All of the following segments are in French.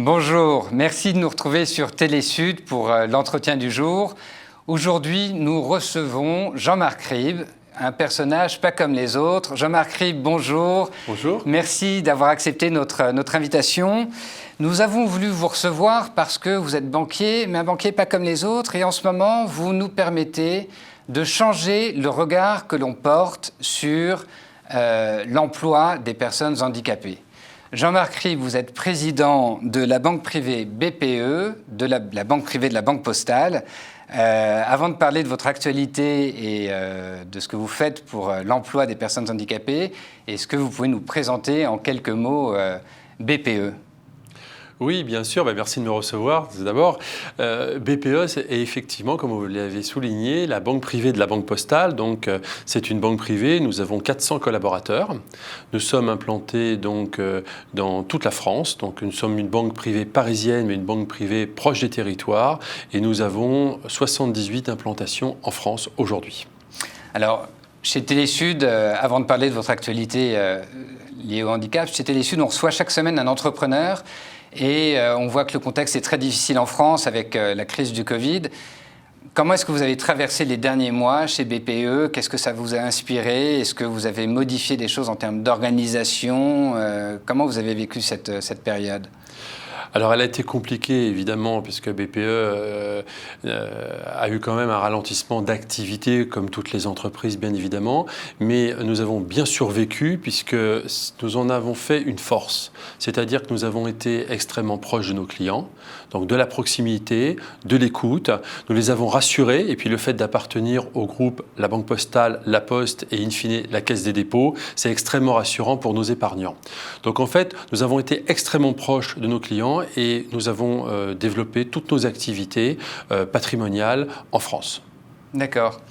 Bonjour, merci de nous retrouver sur Télésud pour l'entretien du jour. Aujourd'hui, nous recevons Jean-Marc Ribes, un personnage pas comme les autres. Jean-Marc Ribes, bonjour. Bonjour. Merci d'avoir accepté notre invitation. Nous avons voulu vous recevoir parce que vous êtes banquier, mais un banquier pas comme les autres. Et en ce moment, vous nous permettez de changer le regard que l'on porte sur l'emploi des personnes handicapées. Jean-Marc Ribes, vous êtes président de la banque privée BPE, de la banque privée de la Banque Postale. Avant de parler de votre actualité et de ce que vous faites pour l'emploi des personnes handicapées, est-ce que vous pouvez nous présenter en quelques mots BPE ? Oui, bien sûr. Merci de me recevoir. D'abord, BPE est effectivement, comme vous l'avez souligné, la banque privée de la Banque Postale. Donc, c'est une banque privée. Nous avons 400 collaborateurs. Nous sommes implantés donc dans toute la France. Donc, nous sommes une banque privée parisienne, mais une banque privée proche des territoires. Et nous avons 78 implantations en France aujourd'hui. Alors, chez Télésud, avant de parler de votre actualité liée au handicap, chez Télésud, on reçoit chaque semaine un entrepreneur. Et on voit que le contexte est très difficile en France avec la crise du Covid. Comment est-ce que vous avez traversé les derniers mois chez BPE ? Qu'est-ce que ça vous a inspiré ? Est-ce que vous avez modifié des choses en termes d'organisation ? Comment vous avez vécu cette période ? Alors, elle a été compliquée, évidemment, puisque BPE a eu quand même un ralentissement d'activité, comme toutes les entreprises, bien évidemment. Mais nous avons bien survécu, puisque nous en avons fait une force. C'est-à-dire que nous avons été extrêmement proches de nos clients, donc de la proximité, de l'écoute. Nous les avons rassurés, et puis le fait d'appartenir au groupe La Banque Postale, La Poste et in fine la Caisse des dépôts, c'est extrêmement rassurant pour nos épargnants. Donc, en fait, nous avons été extrêmement proches de nos clients, et nous avons développé toutes nos activités patrimoniales en France. D'accord.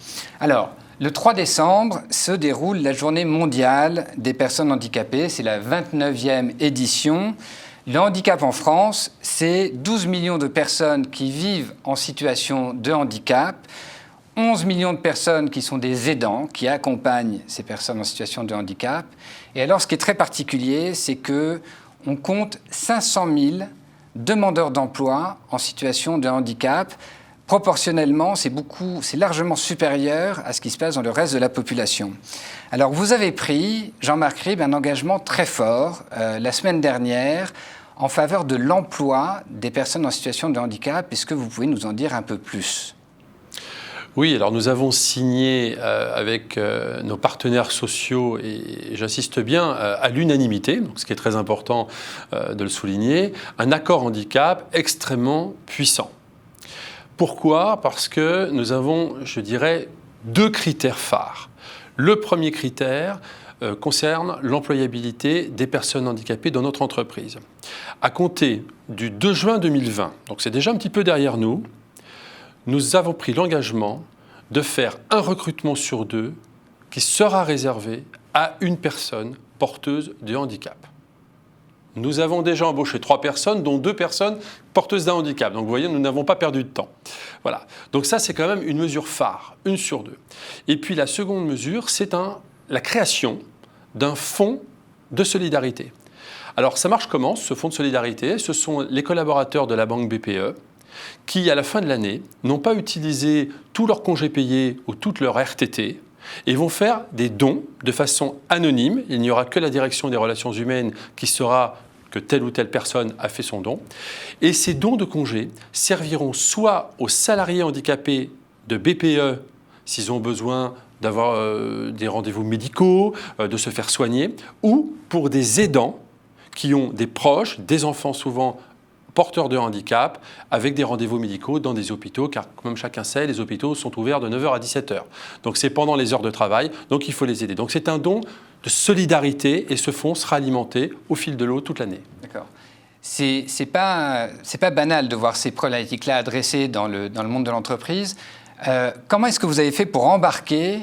Alors, le 3 décembre se déroule la journée mondiale des personnes handicapées. C'est la 29e édition. Le handicap en France, c'est 12 millions de personnes qui vivent en situation de handicap, 11 millions de personnes qui sont des aidants, qui accompagnent ces personnes en situation de handicap. Et alors, ce qui est très particulier, c'est qu'on compte 500 000 demandeurs d'emploi en situation de handicap. Proportionnellement, c'est largement supérieur à ce qui se passe dans le reste de la population. Alors, vous avez pris, Jean-Marc Ribes, un engagement très fort la semaine dernière en faveur de l'emploi des personnes en situation de handicap. Est-ce que vous pouvez nous en dire un peu plus ? Oui, alors nous avons signé avec nos partenaires sociaux, et j'insiste bien, à l'unanimité, donc ce qui est très important de le souligner, un accord handicap extrêmement puissant. Pourquoi ? Parce que nous avons, je dirais, 2 critères phares. Le premier critère concerne l'employabilité des personnes handicapées dans notre entreprise. À compter du 2 juin 2020, donc c'est déjà un petit peu derrière nous, nous avons pris l'engagement de faire un recrutement sur 2 qui sera réservé à une personne porteuse de handicap. Nous avons déjà embauché 3 personnes, dont 2 personnes porteuses d'un handicap. Donc vous voyez, nous n'avons pas perdu de temps. Voilà. Donc ça, c'est quand même une mesure phare, 1 sur 2. Et puis la seconde mesure, c'est la création d'un fonds de solidarité. Alors ça marche comment, ce fonds de solidarité ? Ce sont les collaborateurs de la banque BPE qui, à la fin de l'année, n'ont pas utilisé tous leurs congés payés ou toute leur RTT et vont faire des dons de façon anonyme. Il n'y aura que la direction des relations humaines qui saura que telle ou telle personne a fait son don. Et ces dons de congés serviront soit aux salariés handicapés de BPE, s'ils ont besoin d'avoir des rendez-vous médicaux, de se faire soigner, ou pour des aidants qui ont des proches, des enfants souvent porteurs de handicap, avec des rendez-vous médicaux dans des hôpitaux, car comme chacun sait, les hôpitaux sont ouverts de 9h à 17h. Donc c'est pendant les heures de travail, donc il faut les aider. Donc c'est un don de solidarité, et ce fonds sera alimenté au fil de l'eau toute l'année. D'accord. C'est pas banal de voir ces problématiques-là adressées dans le monde de l'entreprise. Comment est-ce que vous avez fait pour embarquer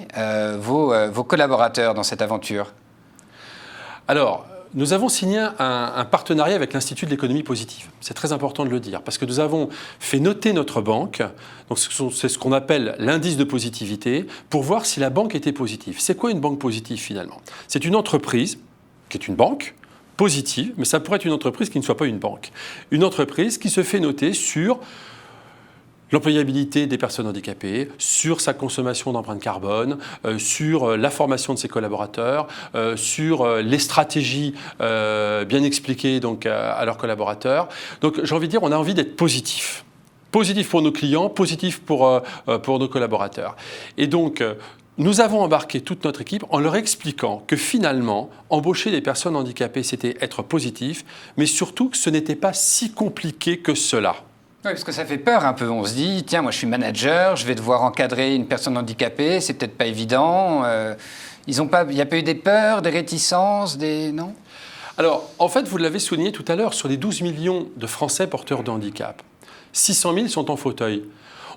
vos collaborateurs dans cette aventure ? Alors, nous avons signé un partenariat avec l'Institut de l'économie positive. C'est très important de le dire, parce que nous avons fait noter notre banque, donc c'est ce qu'on appelle l'indice de positivité, pour voir si la banque était positive. C'est quoi une banque positive finalement ? C'est une entreprise qui est une banque, positive, mais ça pourrait être une entreprise qui ne soit pas une banque. Une entreprise qui se fait noter sur l'employabilité des personnes handicapées, sur sa consommation d'empreinte carbone, sur la formation de ses collaborateurs, sur les stratégies bien expliquées donc, à leurs collaborateurs. Donc j'ai envie de dire, on a envie d'être positif. Positif pour nos clients, positif pour nos collaborateurs. Et donc, nous avons embarqué toute notre équipe en leur expliquant que finalement, embaucher des personnes handicapées, c'était être positif, mais surtout que ce n'était pas si compliqué que cela. Oui, parce que ça fait peur un peu. On se dit, tiens, moi je suis manager, je vais devoir encadrer une personne handicapée, c'est peut-être pas évident. Il n'y a pas eu des peurs, des réticences, non? Alors, en fait, vous l'avez souligné tout à l'heure, sur les 12 millions de Français porteurs de handicap, 600 000 sont en fauteuil.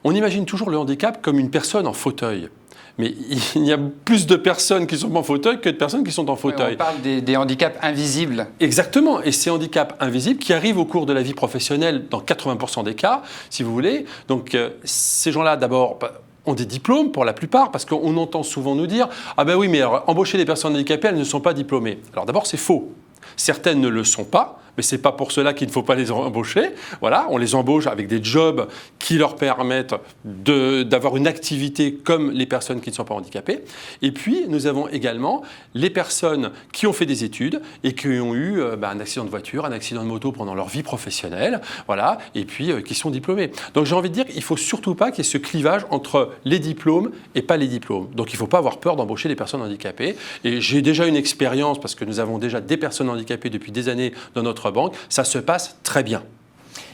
On imagine toujours le handicap comme une personne en fauteuil. Mais il y a plus de personnes qui sont en fauteuil que de personnes qui sont en fauteuil. Oui, on parle des handicaps invisibles. Exactement. Et ces handicaps invisibles qui arrivent au cours de la vie professionnelle dans 80% des cas, si vous voulez. Donc, ces gens-là, d'abord, ont des diplômes pour la plupart, parce qu'on entend souvent nous dire « Ah ben oui, mais alors, embaucher des personnes handicapées, elles ne sont pas diplômées. » Alors d'abord, c'est faux. Certaines ne le sont pas, mais ce n'est pas pour cela qu'il ne faut pas les embaucher. Voilà, on les embauche avec des jobs qui leur permettent d'avoir une activité comme les personnes qui ne sont pas handicapées. Et puis, nous avons également les personnes qui ont fait des études et qui ont eu un accident de voiture, un accident de moto pendant leur vie professionnelle, voilà, et puis qui sont diplômés. Donc j'ai envie de dire qu'il ne faut surtout pas qu'il y ait ce clivage entre les diplômes et pas les diplômes. Donc il ne faut pas avoir peur d'embaucher des personnes handicapées. Et j'ai déjà une expérience, parce que nous avons déjà des personnes handicapées depuis des années dans notre banque, ça se passe très bien.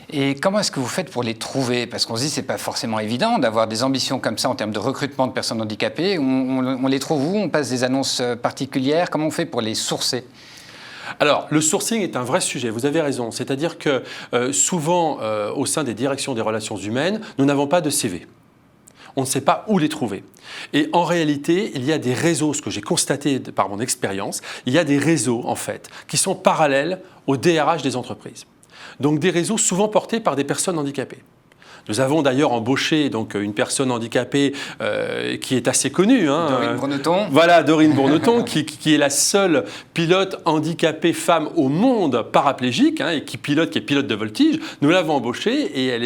Et comment est-ce que vous faites pour les trouver? Parce qu'on se dit que ce n'est pas forcément évident d'avoir des ambitions comme ça en termes de recrutement de personnes handicapées. On les trouve où? On passe des annonces particulières? Comment on fait pour les sourcer? Alors, le sourcing est un vrai sujet, vous avez raison. C'est-à-dire que souvent, au sein des directions des relations humaines, nous n'avons pas de CV. On ne sait pas où les trouver. Et en réalité, il y a des réseaux, ce que j'ai constaté par mon expérience, il y a des réseaux, en fait, qui sont parallèles au DRH des entreprises. Donc des réseaux souvent portés par des personnes handicapées. Nous avons d'ailleurs embauché donc, une personne handicapée qui est assez connue. Dorine Bourneton. Voilà, Dorine Bourneton, qui est la seule pilote handicapée femme au monde paraplégique et qui est pilote de voltige. Nous l'avons embauchée et elle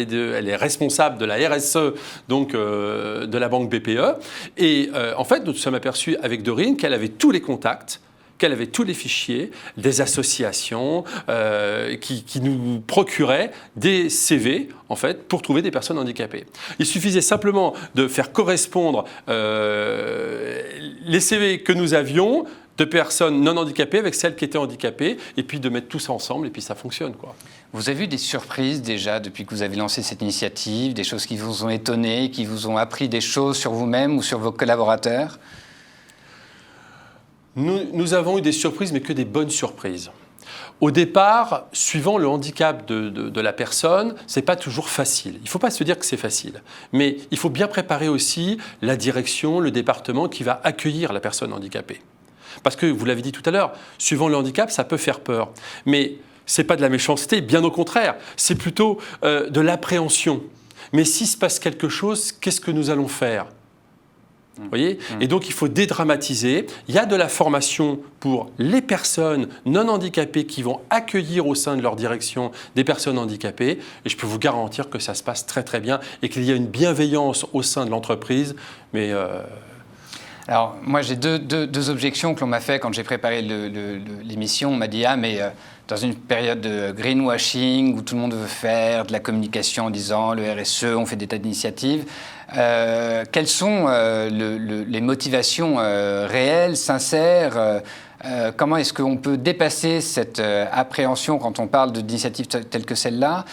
est responsable de la RSE donc, de la banque BPE. Et en fait, nous nous sommes aperçus avec Dorine qu'elle avait tous les contacts, qu'elle avait tous les fichiers des associations qui nous procuraient des CV en fait, pour trouver des personnes handicapées. Il suffisait simplement de faire correspondre les CV que nous avions de personnes non handicapées avec celles qui étaient handicapées et puis de mettre tout ça ensemble et puis ça fonctionne, quoi. Vous avez eu des surprises déjà depuis que vous avez lancé cette initiative, des choses qui vous ont étonné, qui vous ont appris des choses sur vous-même ou sur vos collaborateurs? Nous avons eu des surprises, mais que des bonnes surprises. Au départ, suivant le handicap de la personne, ce n'est pas toujours facile. Il ne faut pas se dire que c'est facile. Mais il faut bien préparer aussi la direction, le département qui va accueillir la personne handicapée. Parce que, vous l'avez dit tout à l'heure, suivant le handicap, ça peut faire peur. Mais ce n'est pas de la méchanceté, bien au contraire. C'est plutôt de l'appréhension. Mais s'il se passe quelque chose, qu'est-ce que nous allons faire ? Vous voyez ? Et donc, il faut dédramatiser. Il y a de la formation pour les personnes non handicapées qui vont accueillir au sein de leur direction des personnes handicapées. Et je peux vous garantir que ça se passe très, très bien et qu'il y a une bienveillance au sein de l'entreprise. Mais alors, moi, j'ai deux objections que l'on m'a fait quand j'ai préparé l'émission. On m'a dit « Ah, mais dans une période de greenwashing où tout le monde veut faire de la communication en disant le RSE, on fait des tas d'initiatives, quelles sont les motivations réelles, sincères comment est-ce qu'on peut dépasser cette appréhension quand on parle d'initiatives telles que celle-là?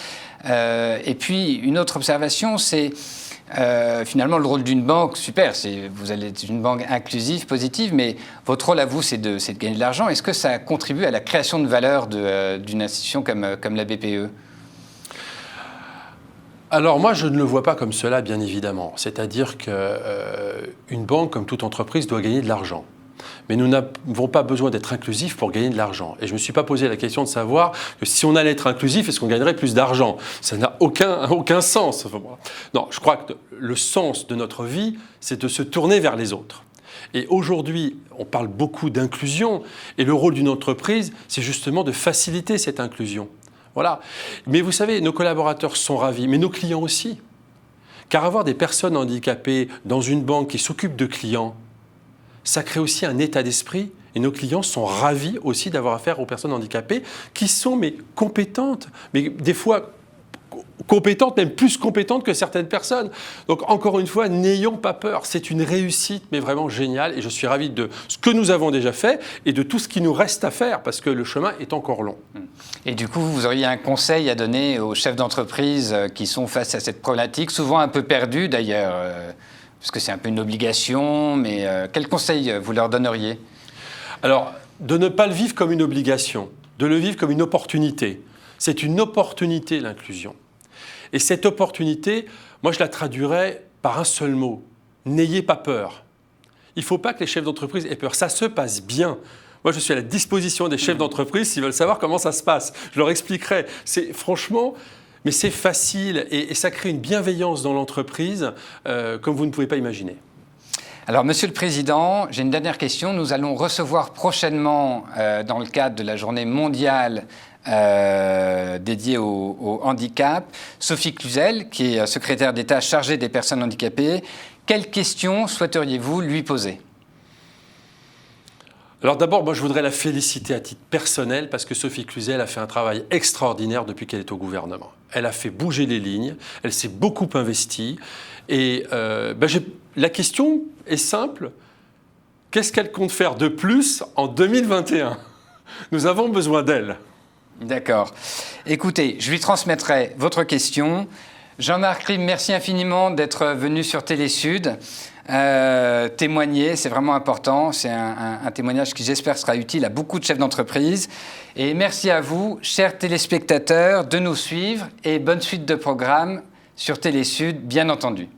Et puis, une autre observation, c'est finalement le rôle d'une banque, super, vous allez être une banque inclusive, positive, mais votre rôle à vous, c'est de gagner de l'argent. Est-ce que ça contribue à la création de valeur d'une institution comme la BPE? Alors moi, je ne le vois pas comme cela, bien évidemment. C'est-à-dire qu'une banque, comme toute entreprise, doit gagner de l'argent. Mais nous n'avons pas besoin d'être inclusifs pour gagner de l'argent. Et je ne me suis pas posé la question de savoir que si on allait être inclusif, est-ce qu'on gagnerait plus d'argent? Ça n'a aucun sens. Non, je crois que le sens de notre vie, c'est de se tourner vers les autres. Et aujourd'hui, on parle beaucoup d'inclusion, et le rôle d'une entreprise, c'est justement de faciliter cette inclusion. Voilà. Mais vous savez, nos collaborateurs sont ravis, mais nos clients aussi. Car avoir des personnes handicapées dans une banque qui s'occupe de clients, ça crée aussi un état d'esprit. Et nos clients sont ravis aussi d'avoir affaire aux personnes handicapées qui sont mais compétentes, mais des fois compétentes, même plus compétentes que certaines personnes. Donc encore une fois, n'ayons pas peur. C'est une réussite, mais vraiment géniale. Et je suis ravi de ce que nous avons déjà fait et de tout ce qui nous reste à faire, parce que le chemin est encore long. Et du coup, vous auriez un conseil à donner aux chefs d'entreprise qui sont face à cette problématique, souvent un peu perdus d'ailleurs, parce que c'est un peu une obligation, mais quel conseil vous leur donneriez ? Alors, de ne pas le vivre comme une obligation, de le vivre comme une opportunité. C'est une opportunité, l'inclusion. Et cette opportunité, moi, je la traduirais par un seul mot. N'ayez pas peur. Il ne faut pas que les chefs d'entreprise aient peur. Ça se passe bien. Moi, je suis à la disposition des chefs d'entreprise s'ils veulent savoir comment ça se passe. Je leur expliquerai. C'est franchement, mais c'est facile et ça crée une bienveillance dans l'entreprise comme vous ne pouvez pas imaginer. Alors, Monsieur le Président, j'ai une dernière question. Nous allons recevoir prochainement, dans le cadre de la journée mondiale dédiée au handicap, Sophie Cluzel, qui est secrétaire d'État chargée des personnes handicapées. Quelles questions souhaiteriez-vous lui poser ? Alors d'abord, moi je voudrais la féliciter à titre personnel parce que Sophie Cluzel a fait un travail extraordinaire depuis qu'elle est au gouvernement. Elle a fait bouger les lignes, elle s'est beaucoup investie et la question est simple. Qu'est-ce qu'elle compte faire de plus en 2021 ? Nous avons besoin d'elle. D'accord. Écoutez, je lui transmettrai votre question. Jean-Marc Rime, merci infiniment d'être venu sur Télésud. Témoigner, c'est vraiment important. C'est un témoignage qui, j'espère, sera utile à beaucoup de chefs d'entreprise. Et merci à vous, chers téléspectateurs, de nous suivre et bonne suite de programme sur Télésud, bien entendu.